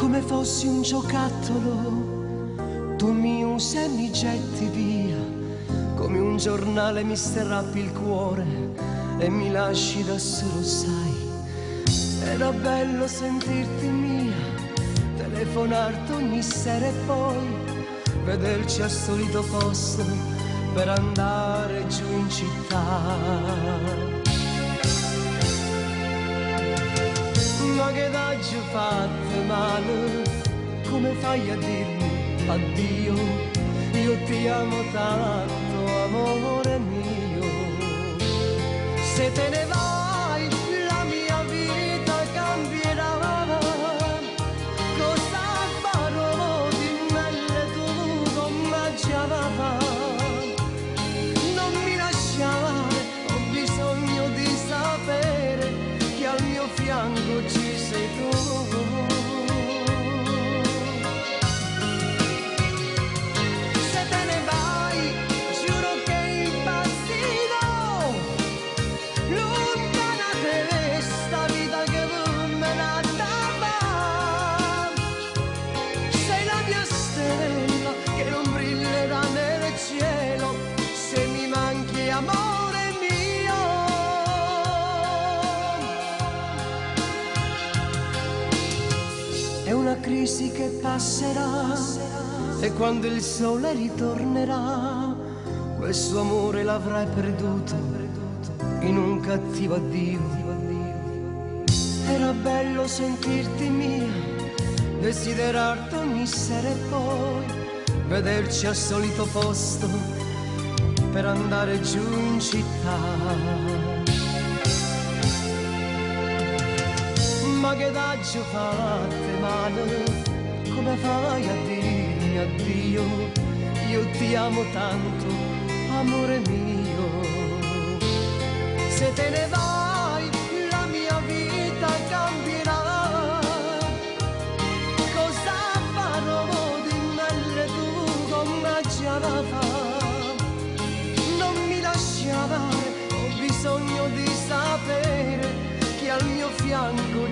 come fossi un giocattolo, tu mi usi e mi getti via, come un giornale mi strappi il cuore e mi lasci da solo, sai. Era bello sentirti mia, telefonarti ogni sera e poi vederci al solito posto per andare giù in città. Ma che t'hai fatto male, come fai a dirmi addio? Io ti amo tanto, amore mio. Se te ne vai la mia vita cambierà. Cosa farò di me tu come già? Non mi lasciare, ho bisogno di sapere che al mio fianco ci sei tu. Se te ne vai, giuro che impazzirò, lontana da questa vita che me la dava. Sei la mia stella che non brillerà nel cielo se mi manchi, amore mio. È una crisi che passerà e quando il sole ritornerà questo amore l'avrai perduto in un cattivo addio. Era bello sentirti mia, desiderarti ogni sera e poi vederci al solito posto per andare giù in città. Ma che t'hai fatte male, come fai a dirmi addio? Io ti amo tanto, amore mio. Se te ne vai la mia vita cambierà. Cosa farò di me tu come già fa? Non mi lasciare, ho bisogno di sapere che al mio fianco